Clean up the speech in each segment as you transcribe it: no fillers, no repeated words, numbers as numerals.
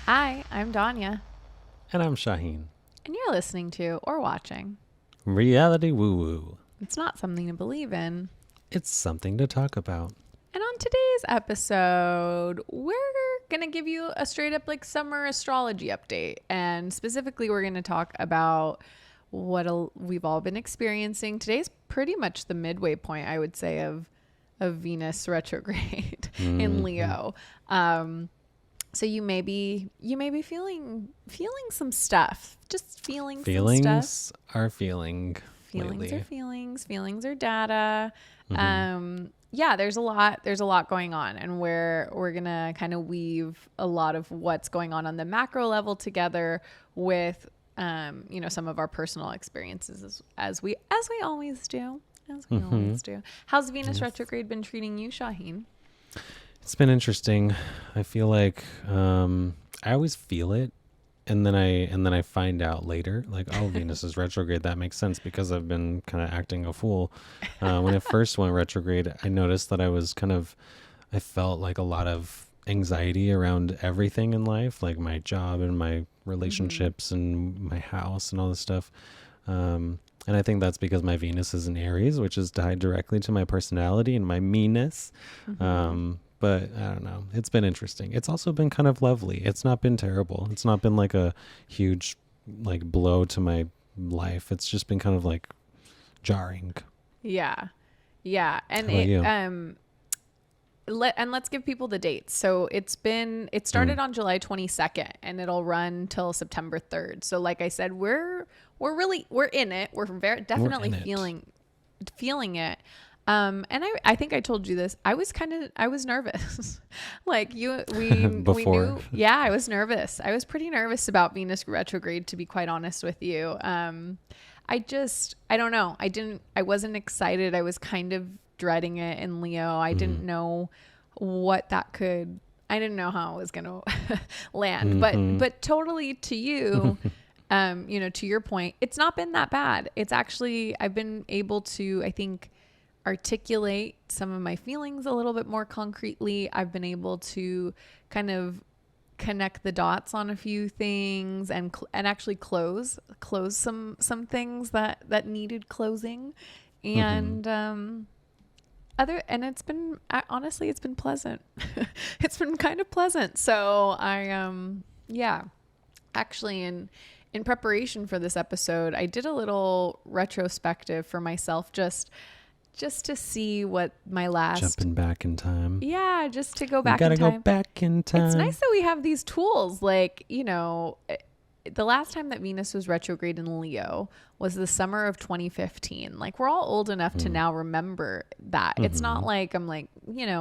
Hi, I'm Danya, And I'm Shaheen. and you're listening to or watching. Reality Woo Woo. It's not something to believe in. It's something to talk about. And on today's episode, we're going to give you a straight up summer astrology update. And specifically, we're going to talk about what we've all been experiencing. Today's pretty much the midway point, I would say, of Venus retrograde in Leo. So you may be feeling some stuff. Just feeling some stuff. Are feeling Feelings lately. are feelings. Feelings are data. Yeah, there's a lot going on, and we're gonna kind of weave a lot of what's going on the macro level together with some of our personal experiences as we always do. How's Venus retrograde been treating you, Shaheen? It's been interesting. I feel like I always feel it, and then I find out later, like, oh, Venus is retrograde. That makes sense because I've been kind of acting a fool. When it first went retrograde, I noticed that I felt like a lot of anxiety around everything in life, like my job and my relationships and my house and all this stuff. And I think that's because my Venus is in Aries, which is tied directly to my personality and my meanness. But I don't know. It's been interesting. It's also been kind of lovely. It's not been terrible. It's not been like a huge blow to my life. It's just been kind of like jarring. Yeah. And How about you? Let's give people the dates. So it started on July 22nd and it'll run till September 3rd. So like I said, we're in it. We're definitely feeling it. And I think I told you this. I was nervous. We knew. Yeah, I was nervous. I was pretty nervous about Venus retrograde, to be quite honest with you. I don't know. I wasn't excited. I was kind of dreading it in Leo. I didn't know I didn't know how it was going to land, but totally to you, to your point, it's not been that bad. It's actually, I've been able to, I think, articulate some of my feelings a little bit more concretely. I've been able to kind of connect the dots on a few things and actually close some things that needed closing. And it's been, honestly, it's been pleasant. It's been kind of pleasant. So actually in preparation for this episode, I did a little retrospective for myself, just to see what my last... Jumping back in time. Yeah, just to go back in time. Gotta go back in time. It's nice that we have these tools. The last time that Venus was retrograde in Leo was the summer of 2015. We're all old enough to now remember that. It's not like I'm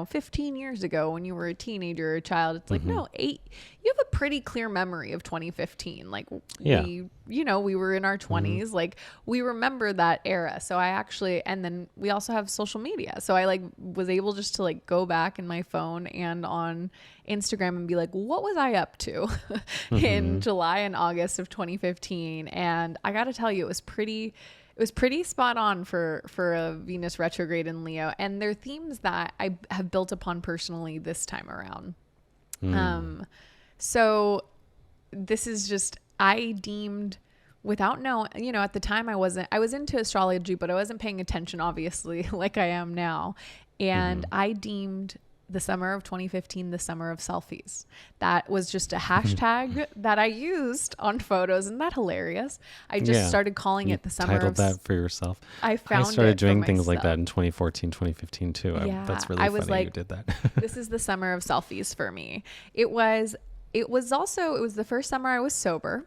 15 years ago when you were a teenager or a child. It's no, you have a pretty clear memory of 2015. We were in our 20s. We remember that era. So and then we also have social media. So I was able just to go back in my phone and on Instagram and be like, what was I up to in July and August of 2015? And I got to tell you, it was pretty spot on for a Venus retrograde in Leo, and they're themes that I have built upon personally this time around. So this is just, I deemed, without knowing, at the time I was into astrology, but I wasn't paying attention, obviously, like I am now. And I deemed the summer of 2015 the summer of selfies. That was just a hashtag that I used on photos. Isn't that hilarious? I just started calling it the summer titled that for yourself. I started doing things like that in 2014, 2015 too. That's really funny you did that. This is the summer of selfies for me. It was the first summer I was sober.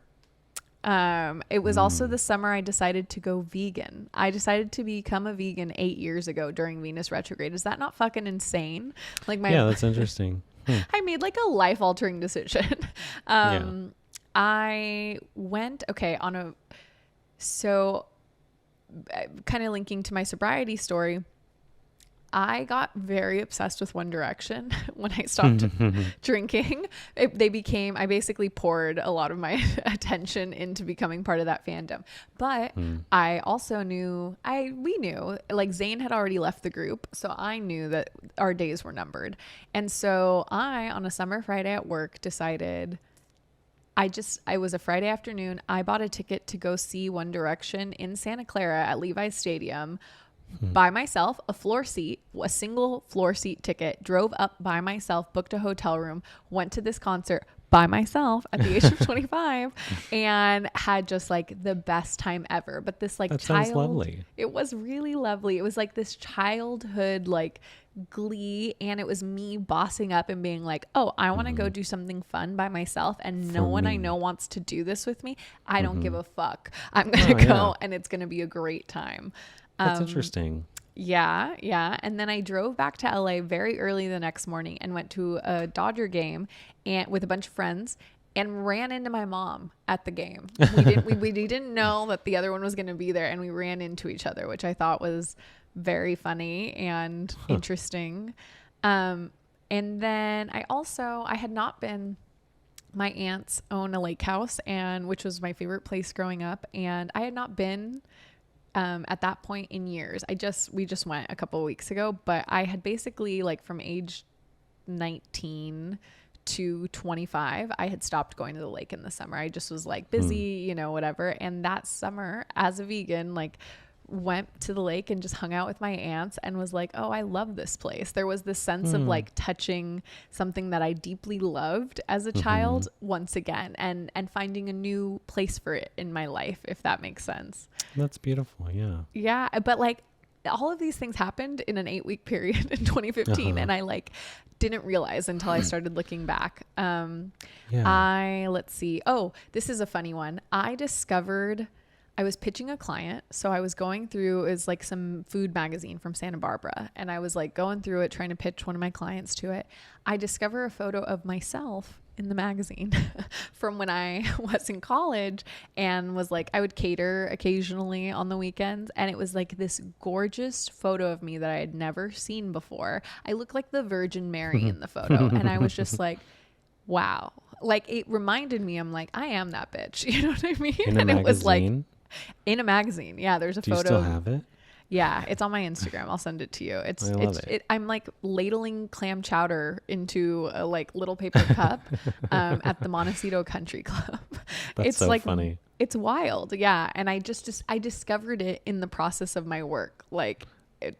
It was also the summer I decided to go vegan. I decided to become a vegan 8 years ago during Venus retrograde. Is that not fucking insane? Yeah, that's interesting. I made a life altering decision. I went, so kind of linking to my sobriety story, I got very obsessed with One Direction when I stopped drinking. I basically poured a lot of my attention into becoming part of that fandom. But I also we knew, Zayn had already left the group. So I knew that our days were numbered. And so I, on a summer Friday at work, decided I was a Friday afternoon. I bought a ticket to go see One Direction in Santa Clara at Levi's Stadium by myself, a single floor seat ticket, drove up by myself, booked a hotel room, went to this concert by myself at the age of 25 and had just like the best time ever. But this like that sounds lovely. It was really lovely. It was like this childhood like glee, and it was me bossing up and being like, oh, I want to go do something fun by myself, and no one I know wants to do this with me. I don't give a fuck. I'm gonna go and it's gonna be a great time. That's interesting. Yeah. And then I drove back to LA very early the next morning and went to a Dodger game and with a bunch of friends and ran into my mom at the game. We didn't know that the other one was going to be there, and we ran into each other, which I thought was very funny and interesting. And then I had not been. My aunts own a lake house, and which was my favorite place growing up, and I had not been at that point in years. We just went a couple of weeks ago, but I had basically like from age 19 to 25, I had stopped going to the lake in the summer. I just was like busy, whatever. And that summer as a vegan, like went to the lake and just hung out with my aunts and was like, oh, I love this place. There was this sense of like touching something that I deeply loved as a child once again, and finding a new place for it in my life, if that makes sense. That's beautiful. Yeah. But like all of these things happened in an 8-week period in 2015. And I like didn't realize until I started looking back. Let's see. Oh, this is a funny one. I was pitching a client. So I was going through, it was like some food magazine from Santa Barbara. And I was like going through it, trying to pitch one of my clients to it. I discover a photo of myself in the magazine from when I was in college, and was like, I would cater occasionally on the weekends. And it was like this gorgeous photo of me that I had never seen before. I look like the Virgin Mary in the photo. And I was just like, wow. Like it reminded me, I'm like, I am that bitch. You know what I mean? In a and magazine? It was like in a magazine. Yeah. There's a Do photo. You still have it? Yeah, it's on my Instagram. I'll send it to you. I'm like ladling clam chowder into a like little paper cup at the Montecito Country Club. That's it's so like funny. It's wild. Yeah, and I I discovered it in the process of my work. Like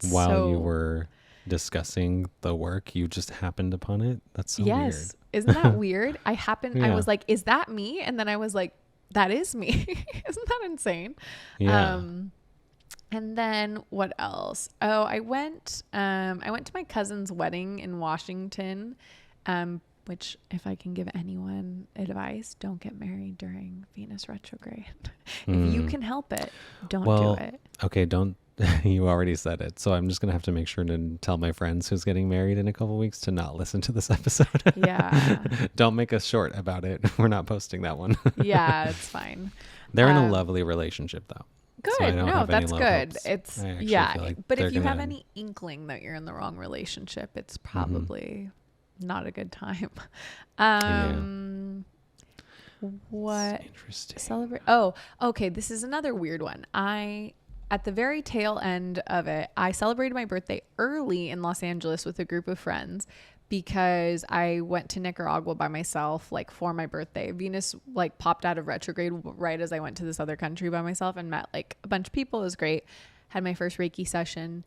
while you were discussing the work, you just happened upon it. That's so weird. Isn't that weird? I was like, is that me? And then I was like, that is me. Isn't that insane? Yeah. And then what else? Oh, I went to my cousin's wedding in Washington, which if I can give anyone advice, don't get married during Venus retrograde. If you can help it, don't do it. Okay, don't. You already said it. So I'm just going to have to make sure to tell my friends who's getting married in a couple of weeks to not listen to this episode. Yeah. Don't make us short about it. We're not posting that one. Yeah, it's fine. They're in a lovely relationship though. Good. So no, that's good. Hopes. It's like but if you have any inkling that you're in the wrong relationship, it's probably not a good time. What? Interesting. Celebrate. Oh, okay. This is another weird one. At the very tail end of it, I celebrated my birthday early in Los Angeles with a group of friends because I went to Nicaragua by myself, like for my birthday. Venus like popped out of retrograde right as I went to this other country by myself and met like a bunch of people. It was great. Had my first Reiki session.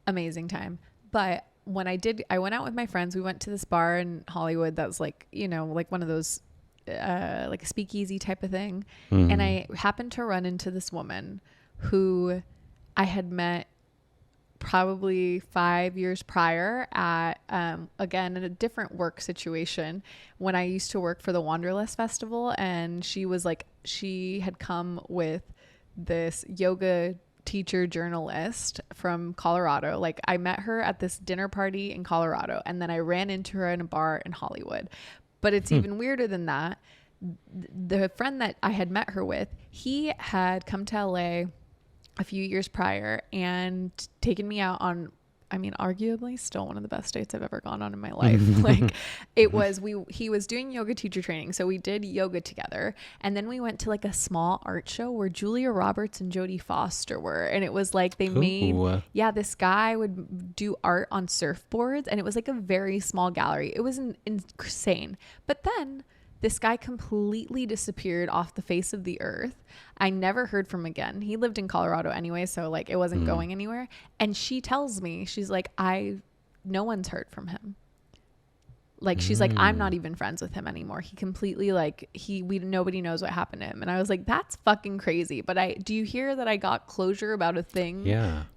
Amazing time. But when I went out with my friends. We went to this bar in Hollywood that was like, like one of those like a speakeasy type of thing. And I happened to run into this woman who I had met probably 5 years prior at, again, in a different work situation when I used to work for the Wanderlust Festival. And she had come with this yoga teacher journalist from Colorado. Like I met her at this dinner party in Colorado, and then I ran into her in a bar in Hollywood. But it's even weirder than that. The friend that I had met her with, he had come to LA a few years prior and taken me out on, arguably still one of the best dates I've ever gone on in my life. Like he was doing yoga teacher training. So we did yoga together. And then we went to like a small art show where Julia Roberts and Jodie Foster were. And it was like this guy would do art on surfboards, and it was like a very small gallery. It was insane. But then This guy completely disappeared off the face of the earth. I never heard from him again. He lived in Colorado anyway, so like it wasn't going anywhere. And she tells me, she's like, no one's heard from him. Like, she's like, I'm not even friends with him anymore. He completely like, nobody knows what happened to him. And I was like, that's fucking crazy. But do you hear that I got closure about a thing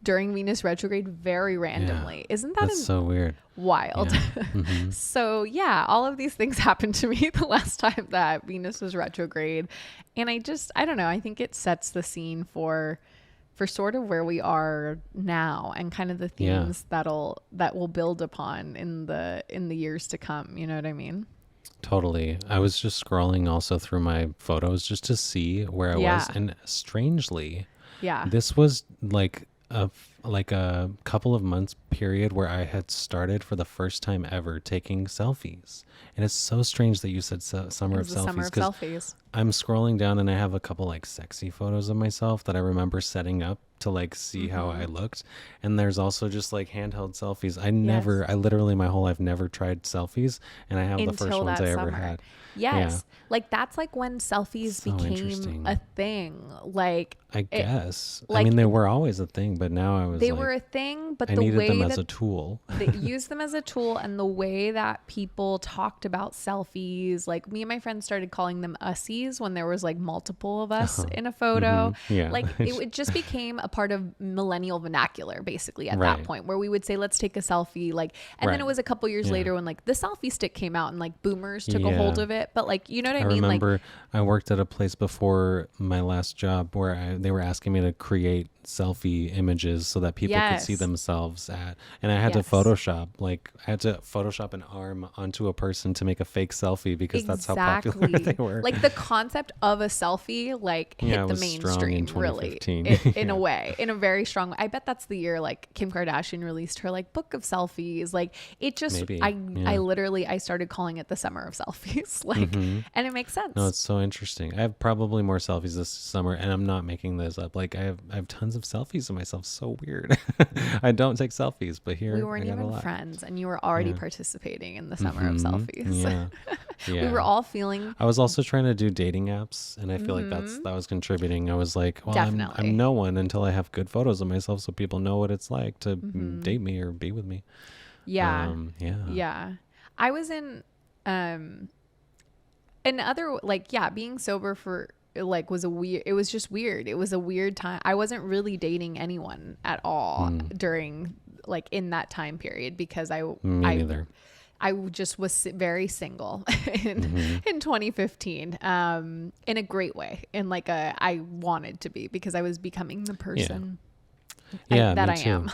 during Venus retrograde very randomly? Isn't that so weird? Wild. Yeah. So yeah, all of these things happened to me the last time that Venus was retrograde. And I don't know. I think it sets the scene for sort of where we are now and kind of the themes that will build upon in the years to come. You know what I mean? Totally. I was just scrolling also through my photos just to see where I was. And strangely, this was like a couple of months period where I had started for the first time ever taking selfies. And it's so strange that you said summer of selfies. I'm scrolling down and I have a couple like sexy photos of myself that I remember setting up to like see how I looked. And there's also just like handheld selfies. I literally my whole life never tried selfies, and I have the first ones I ever had. Yes. Like that's like when selfies became a thing. Like I guess. Like, I mean, they were always a thing, but now they were a thing, but I the needed way them as a tool. They used them as a tool, and the way that people talked about selfies, like me and my friends started calling them ussies when there was like multiple of us in a photo. Like it just became a part of millennial vernacular basically at that point, where we would say, let's take a selfie. Like, and then it was a couple years later when like the selfie stick came out and like boomers took a hold of it. But like, you know what I mean? I remember I worked at a place before my last job where they were asking me to create selfie images so that people could see themselves and I had to Photoshop an arm onto a person to make a fake selfie because that's how popular they were. Like the concept of a selfie like hit the mainstream really in a way, in a very strong way. I bet that's the year like Kim Kardashian released her like book of selfies. Like it just I started calling it the summer of selfies. Like and it makes sense. No, it's so interesting. I have probably more selfies this summer, and I'm not making this up. Like I have tons of selfies of myself. So weird. I don't take selfies, but here we weren't even friends, and you were already participating in the summer of selfies. We were all feeling. I was also trying to do dating apps, and I feel like that was contributing. I was like, well, I'm no one until I have good photos of myself, so people know what it's like to date me or be with me. Yeah. I was in another like being sober for like it was just weird. It was a weird time. I wasn't really dating anyone at all during like in that time period because I just was very single in 2015 in a great way, in like I wanted to be, because I was becoming the person that I am.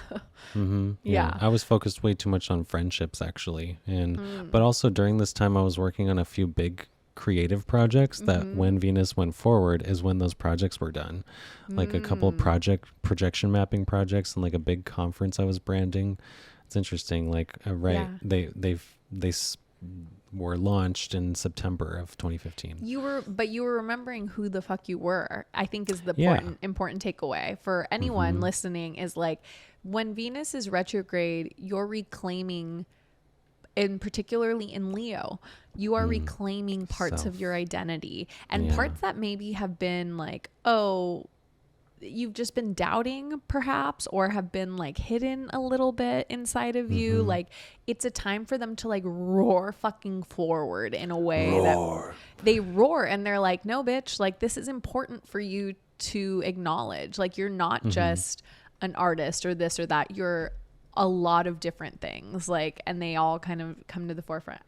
I was focused way too much on friendships actually, and but also during this time I was working on a few big creative projects that when Venus went forward is when those projects were done, like a couple of projection mapping projects and like a big conference I was branding. It's interesting, like they were launched in September of 2015. You were remembering who the fuck you were, I think, is the important takeaway for anyone listening, is like when Venus is retrograde, you're reclaiming, and particularly in Leo, you are reclaiming parts of your identity, and parts that maybe have been like, you've just been doubting perhaps, or have been like hidden a little bit inside of you. Like it's a time for them to like roar fucking forward in a way that they roar, and they're like, no bitch, like this is important for you to acknowledge. Like you're not just an artist or this or that, you're a lot of different things, like, and they all kind of come to the forefront.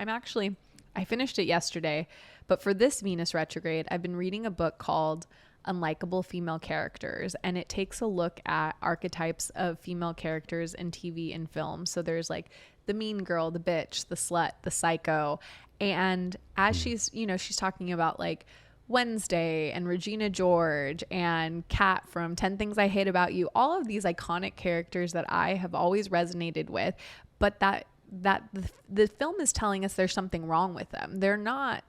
I finished it yesterday, but for this Venus retrograde, I've been reading a book called Unlikable Female Characters, and it takes a look at archetypes of female characters in TV and film. So there's like the mean girl, the bitch, the slut, the psycho, and as she's talking about like Wednesday and Regina George and Kat from 10 Things I Hate About You, all of these iconic characters that I have always resonated with, but that the film is telling us there's something wrong with them. They're not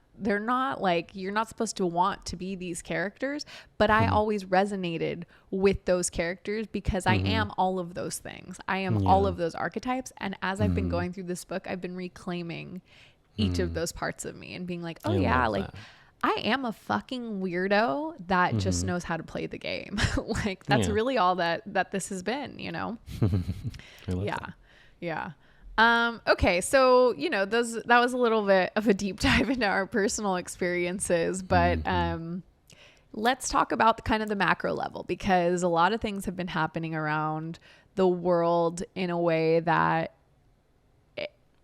like, you're not supposed to want to be these characters, but I always resonated with those characters because I am all of those things. I am all of those archetypes. And as I've been going through this book, I've been reclaiming each of those parts of me and being like, oh I yeah, love like that. I am a fucking weirdo that just knows how to play the game. Like that's Yeah. really all that this has been, you know? I love Yeah. that. Yeah. Okay. So, you know, that was a little bit of a deep dive into our personal experiences, but, let's talk about kind of the macro level, because a lot of things have been happening around the world in a way that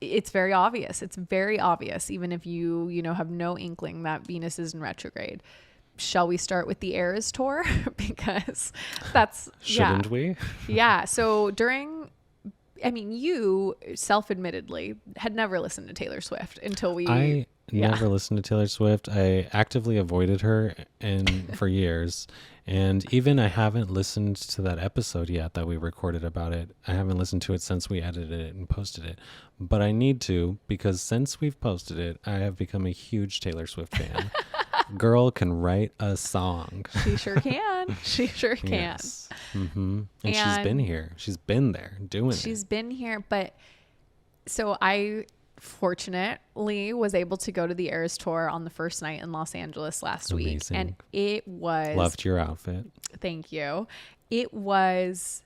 it's very obvious. It's very obvious, even if you know, have no inkling that Venus is in retrograde. Shall we start with the Eras tour? Because that's, Shouldn't we? yeah. So you self-admittedly had never listened to Taylor Swift until I never listened to Taylor Swift. I actively avoided her for years. And even I haven't listened to that episode yet that we recorded about it. I haven't listened to it since we edited it and posted it. But I need to, because since we've posted it, I have become a huge Taylor Swift fan. Girl can write a song. She sure can. She sure can. Yes. And she's been here. She's been there doing it. She's been here. But so I fortunately was able to go to the Eras tour on the first night in Los Angeles last week. And it was... Loved your outfit. Thank you. It was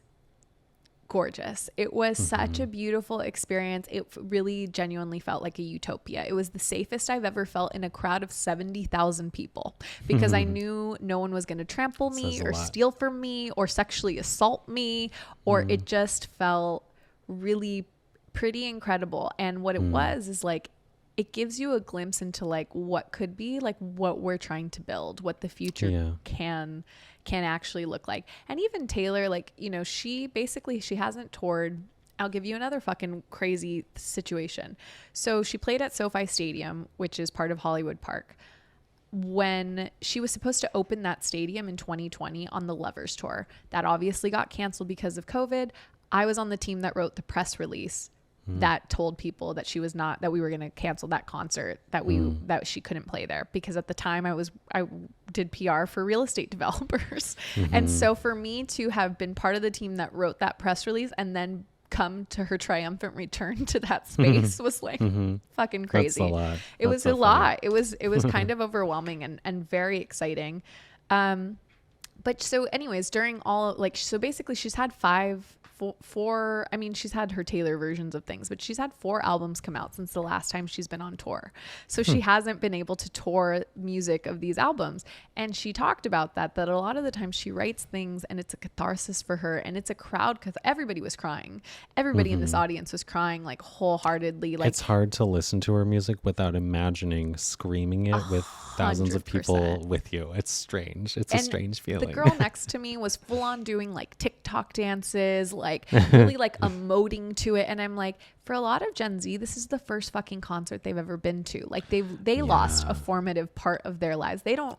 gorgeous. It was such a beautiful experience. It really genuinely felt like a utopia. It was the safest I've ever felt in a crowd of 70,000 people, because I knew no one was going to trample me or steal from me or sexually assault me, or it just felt really pretty incredible. And what it was is like, it gives you a glimpse into like what could be, like what we're trying to build, what the future can actually look like. And even Taylor, like, you know, she hasn't toured. I'll give you another fucking crazy situation. So she played at SoFi Stadium, which is part of Hollywood Park, when she was supposed to open that stadium in 2020 on the Lovers Tour. That obviously got canceled because of COVID. I was on the team that wrote the press release that told people that that we were going to cancel that concert, that she couldn't play there, because at the time I did PR for real estate developers. And so for me to have been part of the team that wrote that press release and then come to her triumphant return to that space was like fucking crazy. That's a lot. It was a lot. It was kind of overwhelming and very exciting. But so anyways, during all, like, so basically she's had four, I mean, she's had her Taylor versions of things, but she's had 4 albums come out since the last time she's been on tour. So she hasn't been able to tour music of these albums. And she talked about that a lot of the time she writes things and it's a catharsis for her, and it's a crowd, because everybody was crying. Everybody in this audience was crying, like, wholeheartedly. Like, it's hard to listen to her music without imagining screaming it with thousands of people with you. It's strange. It's a strange feeling. The girl next to me was full on doing like TikTok dances, like really like emoting to it. And I'm like, for a lot of Gen Z, this is the first fucking concert they've ever been to. Like they lost a formative part of their lives. They don't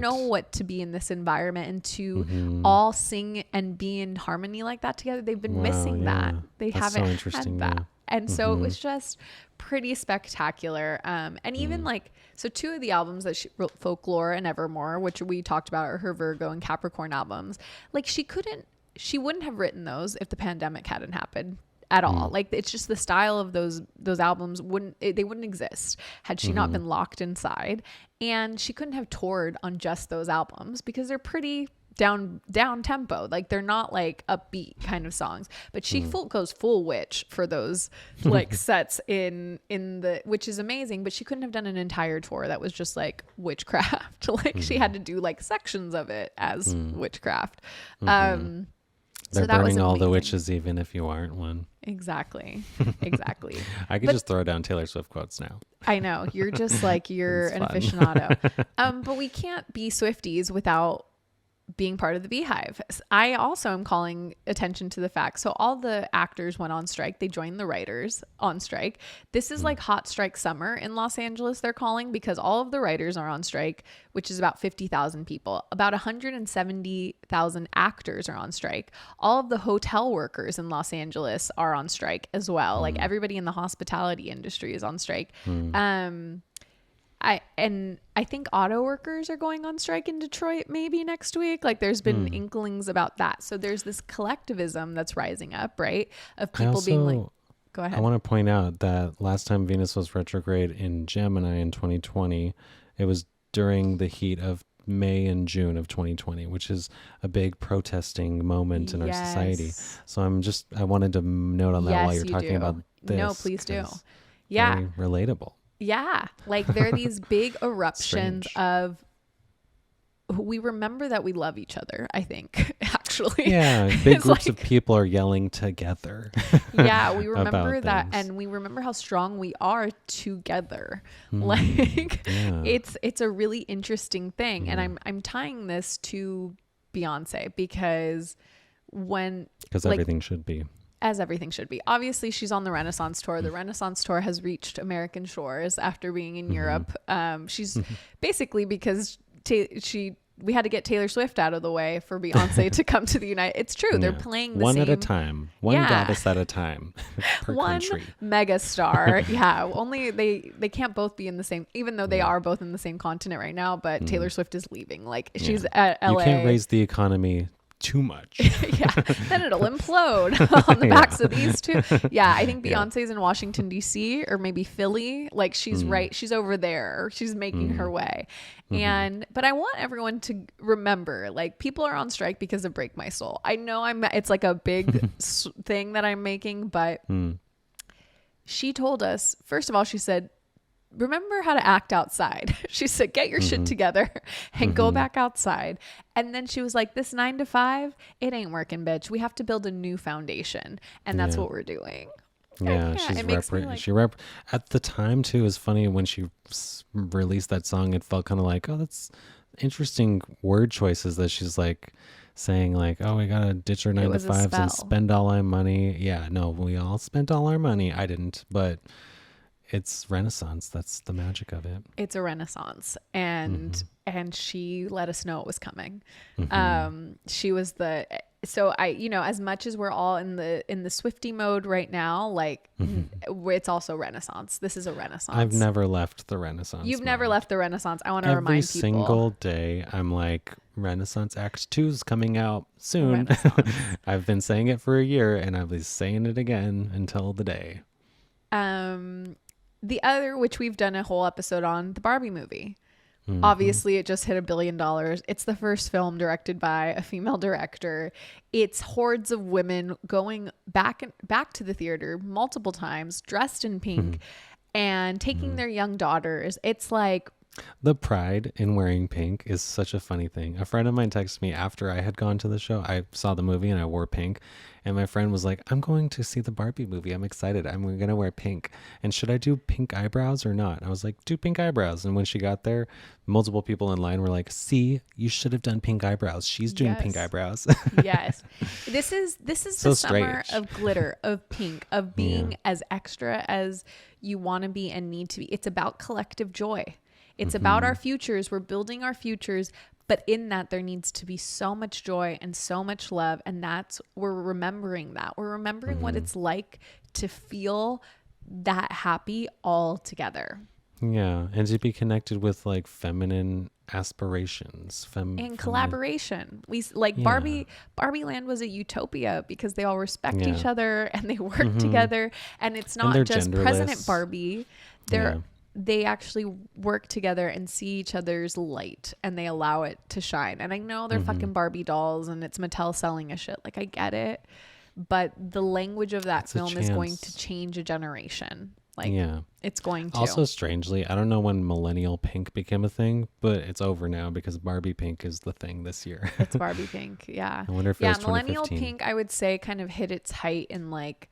know what to be in this environment and to all sing and be in harmony like that together. They've been missing that. They haven't had that. And so it was just pretty spectacular. And even like, so 2 of the albums that she wrote, Folklore and Evermore, which we talked about, are her Virgo and Capricorn albums. Like she wouldn't have written those if the pandemic hadn't happened at all. Like, it's just the style of those albums they wouldn't exist had she not been locked inside. And she couldn't have toured on just those albums because they're pretty down tempo. Like, they're not like upbeat kind of songs, but she goes full witch for those like sets in the, which is amazing. But she couldn't have done an entire tour that was just like witchcraft. Like she had to do like sections of it as witchcraft. They're so that was burning all the amazing. Witches, even if you aren't one. Exactly. I could just throw down Taylor Swift quotes now. I know, you're just like, you're an fun. aficionado. But we can't be Swifties without being part of the Beehive. I also am calling attention to the fact, so all the actors went on strike. They joined the writers on strike. This is like hot strike summer in Los Angeles, they're calling, because all of the writers are on strike, which is about 50,000 people. About 170,000 actors are on strike. All of the hotel workers in Los Angeles are on strike as well. Like everybody in the hospitality industry is on strike. I think auto workers are going on strike in Detroit maybe next week. Like there's been inklings about that. So there's this collectivism that's rising up, right? Of people being like, Go I ahead. want to point out that last time Venus was retrograde in Gemini in 2020, it was during the heat of May and June of 2020, which is a big protesting moment in our society. Yes. So I wanted to note on that while Yes, you're you talking about do. No, this, please do. 'cause Yeah. very relatable. Yeah. Like there are these big eruptions Strange. of we remember that we love each other, I think, actually. Yeah, big It's groups like, of people are yelling together. yeah, we remember about that, things. and we remember how strong we are together. Mm, Like yeah. it's a really interesting thing. And I'm tying this to Beyonce because when Because like everything should be. as everything should be. Obviously, she's on the Renaissance tour. The Renaissance tour has reached American shores after being in Europe. She's basically because we had to get Taylor Swift out of the way for Beyonce to come to the United. It's true. They're Yeah. playing the one same at a time. One Yeah. goddess at a time per one country. mega star. Yeah. Only they can't both be in the same, even though they are both in the same continent right now, but Taylor Swift is leaving. Like she's at LA. You can't raise the economy too much. Yeah, then it'll implode on the backs of these two. Yeah, I think Beyonce's in Washington D.C. or maybe Philly. Like she's right, she's over there. She's making her way. But I want everyone to remember, like people are on strike because of Break My Soul. I know it's like a big thing that I'm making, but she told us, first of all, she said, remember how to act outside. She said, get your shit together and go back outside. And then she was like, this 9 to 5, it ain't working, bitch. We have to build a new foundation. And that's what we're doing. Yeah, And she's it makes me like, at the time too. Is funny when she released that song. It felt kind of like, oh, that's interesting word choices that she's like saying like, oh, we gotta ditch our 9 to was a 5s and spell. spend all our money. Yeah, no, we all spent all our money. I didn't, but it's Renaissance. That's the magic of it. it's a renaissance, and she let us know it was coming. She was so I, as much as we're all in the Swiftie mode right now, like it's also Renaissance. This is a Renaissance. I've never left the Renaissance. You've never mode. left the Renaissance. I want to Every remind people. single day I'm like, Renaissance Act 2 is coming out soon. Renaissance. I've been saying it for a year and I'll be saying it again until the day. The other, which we've done a whole episode on, the Barbie movie. Obviously, it just hit $1 billion. It's the first film directed by a female director. It's hordes of women going back to the theater multiple times, dressed in pink, and taking their young daughters. It's like, The pride in wearing pink is such a funny thing. A friend of mine texted me after I had gone to the show. I saw the movie and I wore pink. And my friend was like, I'm going to see the Barbie movie. I'm excited. I'm going to wear pink. And should I do pink eyebrows or not? I was like, do pink eyebrows. And when she got there, multiple people in line were like, see, you should have done pink eyebrows. She's doing pink eyebrows. Yes. This is So the summer strange. of glitter, of pink, of being as extra as you want to be and need to be. It's about collective joy. It's about our futures. We're building our futures. But in that, there needs to be so much joy and so much love. And we're remembering that. We're remembering what it's like to feel that happy all together. Yeah. And to be connected with like feminine aspirations. And collaboration. Barbie Land was a utopia because they all respect each other and they work together. And it's not just genderless. President Barbie. They actually work together and see each other's light and they allow it to shine. And I know they're fucking Barbie dolls and it's Mattel selling a shit. Like, I get it. But the language of that film is going to change a generation. Like, it's going to. Also, strangely, I don't know when millennial pink became a thing, but it's over now because Barbie pink is the thing this year. It's Barbie pink. Yeah. I wonder if it was millennial 2015. pink, I would say, kind of hit its height in like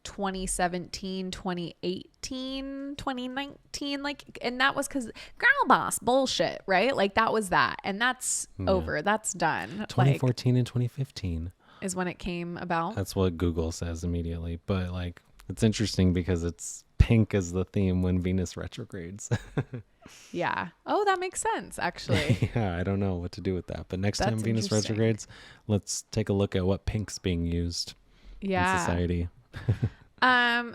2017, 2018, 2019, and that was because girl boss bullshit, right? Like that was that, and that's over. That's done. 2014 and 2015 is when it came about. That's what Google says immediately, but like it's interesting because it's pink as the theme when Venus retrogrades. Yeah. Oh, that makes sense, actually. Yeah, I don't know what to do with that, but next That's time Venus retrogrades, let's take a look at what pink's being used in society.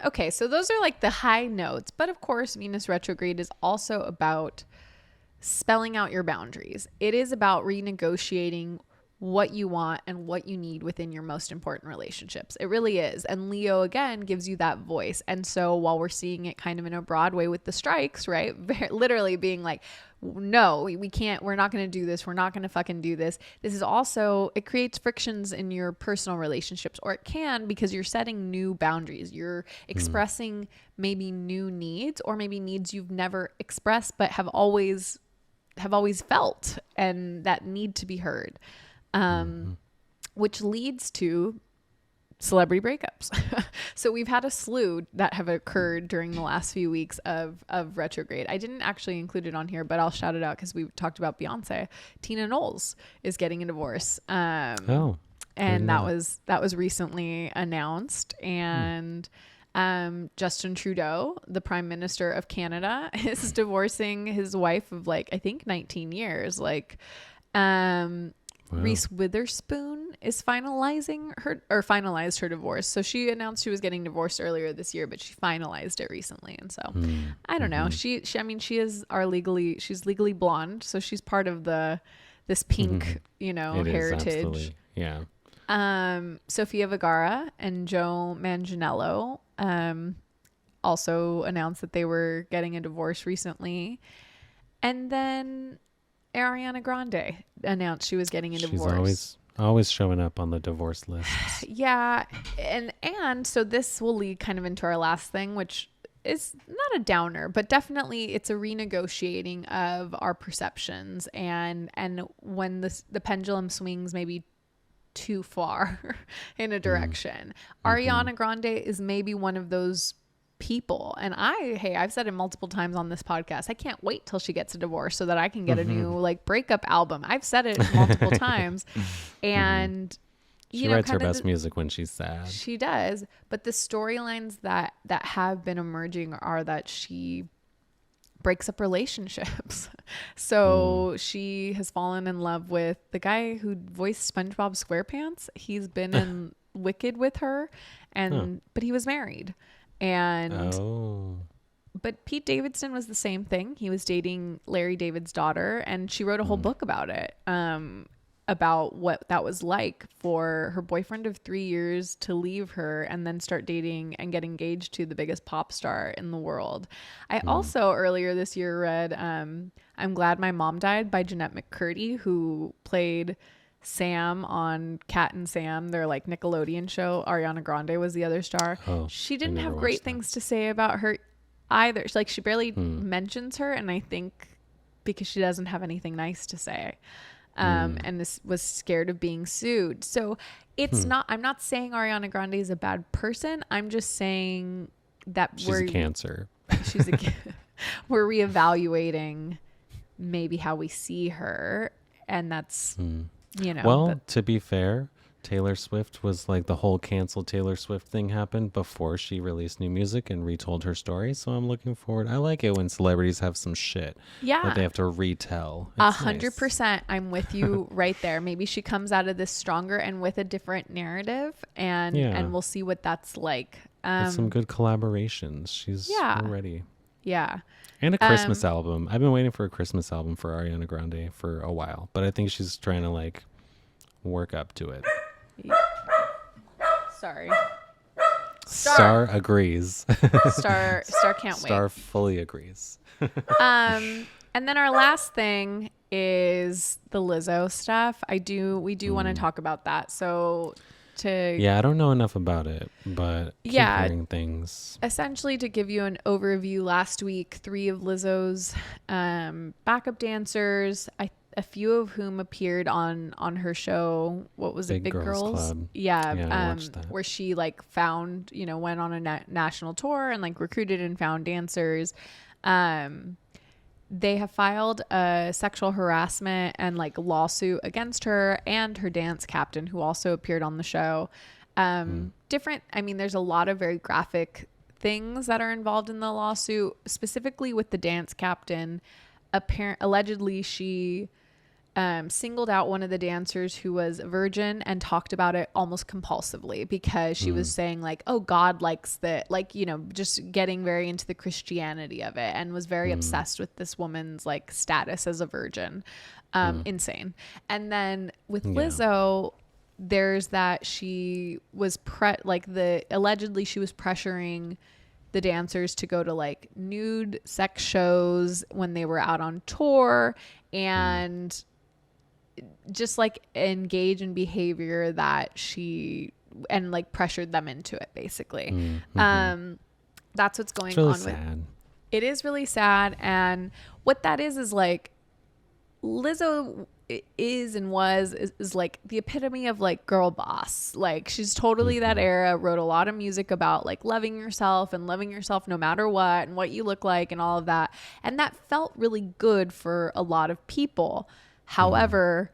Okay, so those are like the high notes, but of course Venus retrograde is also about spelling out your boundaries. It is about renegotiating what you want and what you need within your most important relationships. It really is. And Leo, again, gives you that voice. And so while we're seeing it kind of in a broad way with the strikes, right? Literally being like, no, we can't, we're not going to do this. We're not going to fucking do this. This is also, it creates frictions in your personal relationships, or it can, because you're setting new boundaries. You're expressing maybe new needs, or maybe needs you've never expressed, but have always felt, and that need to be heard. Which leads to celebrity breakups. So we've had a slew that have occurred during the last few weeks of retrograde. I didn't actually include it on here, but I'll shout it out because we talked about Beyonce. Tina Knowles is getting a divorce. And that was recently announced. And Justin Trudeau, the Prime Minister of Canada, is divorcing his wife of I think 19 years. Reese Witherspoon is finalized her divorce. So she announced she was getting divorced earlier this year, but she finalized it recently. And so I don't know. She she's legally blonde. So she's part of this pink, heritage. Is, yeah. Sofia Vergara and Joe Manganiello also announced that they were getting a divorce recently. And then Ariana Grande announced she was getting a divorce. She's always showing up on the divorce list. Yeah. And so this will lead kind of into our last thing, which is not a downer, but definitely it's a renegotiating of our perceptions. And when the pendulum swings maybe too far in a direction. Ariana Grande is maybe one of those people. And I've said it multiple times on this podcast. I can't wait till she gets a divorce so that I can get a new breakup album. I've said it multiple times. And she writes her best music when she's sad. She does. But the storylines that have been emerging are that she breaks up relationships. So she has fallen in love with the guy who voiced SpongeBob SquarePants. He's been in Wicked with her, but he was married. But Pete Davidson was the same thing. He was dating Larry David's daughter, and she wrote a whole book about it, about what that was like for her boyfriend of 3 years to leave her and then start dating and get engaged to the biggest pop star in the world. I also earlier this year read I'm Glad My Mom Died by Jeanette McCurdy, who played Sam on Cat and Sam, their Nickelodeon show. Ariana Grande was the other star. She didn't have great things to say about her either. She barely mentions her, and I think because she doesn't have anything nice to say. And this was scared of being sued. So it's not, I'm not saying Ariana Grande is a bad person. I'm just saying that she's a cancer. We're reevaluating maybe how we see her. And that's, to be fair, Taylor Swift was the whole cancel Taylor Swift thing happened before she released new music and retold her story. So I'm looking forward. I like it when celebrities have some shit that they have to retell. 100%. I'm with you right there. Maybe she comes out of this stronger and with a different narrative, and we'll see what that's like. With some good collaborations. She's ready. Yeah. And a Christmas album. I've been waiting for a Christmas album for Ariana Grande for a while, but I think she's trying to work up to it. Sorry. Star agrees. Star can't wait. Star fully agrees. And then our last thing is the Lizzo stuff. We do want to talk about that. So I don't know enough about it, but keep hearing things. Essentially, to give you an overview, last week 3 of Lizzo's backup dancers, a few of whom appeared on her show. What was it? Big Girls Club. Yeah, where she found, went on a national tour and recruited and found dancers. They have filed a sexual harassment and lawsuit against her and her dance captain, who also appeared on the show. There's a lot of very graphic things that are involved in the lawsuit, specifically with the dance captain. Allegedly, she singled out one of the dancers who was a virgin and talked about it almost compulsively because she was saying like, oh, God likes the, like, you know, just getting very into the Christianity of it, and was very obsessed with this woman's like status as a virgin. Insane. And then with Lizzo, there's that she was allegedly she was pressuring the dancers to go to like nude sex shows when they were out on tour, and just like engage in behavior that and like pressured them into it basically. That's what's going really on sad. with it. Is really sad. And what that is like Lizzo is like the epitome of like girl boss. Like she's totally that era, wrote a lot of music about like loving yourself and loving yourself no matter what and what you look like and all of that, and that felt really good for a lot of people. However,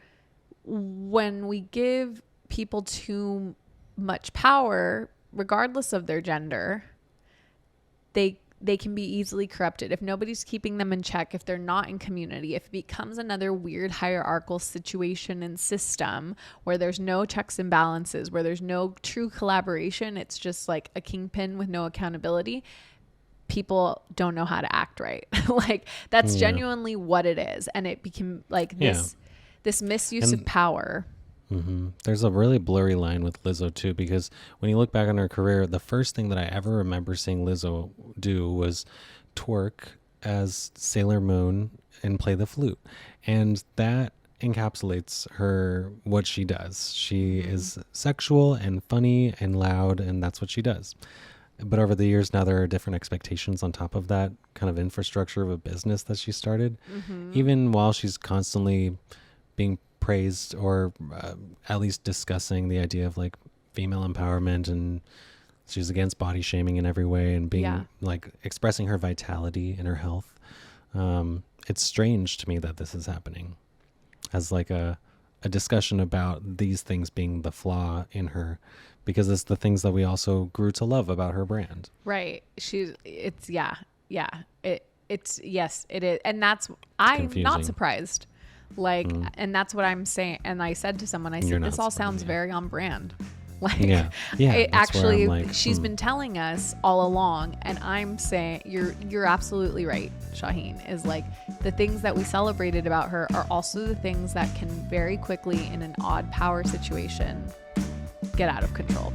when we give people too much power, regardless of their gender, they can be easily corrupted. If nobody's keeping them in check, if they're not in community, if it becomes another weird hierarchical situation and system where there's no checks and balances, where there's no true collaboration, it's just like a kingpin with no accountability, people don't know how to act right. Like that's genuinely what it is. And it became like this misuse of power. There's a really blurry line with Lizzo too, because when you look back on her career, the first thing that I ever remember seeing Lizzo do was twerk as Sailor Moon and play the flute. And that encapsulates what she does. She is sexual and funny and loud, and that's what she does. But over the years, now there are different expectations on top of that kind of infrastructure of a business that she started. Even while she's constantly being praised or at least discussing the idea of like female empowerment, and she's against body shaming in every way and being like expressing her vitality and her health. It's strange to me that this is happening as like a discussion about these things being the flaw in her, because it's the things that we also grew to love about her brand. Right. It's yes, it is. And I'm confusing. not surprised. Like, and that's what I'm saying. And I said to someone, I said, this all sounds very on brand. Like, it actually, like, she's been telling us all along, and I'm saying, you're absolutely right, Shaheen, is like the things that we celebrated about her are also the things that can very quickly in an odd power situation get out of control.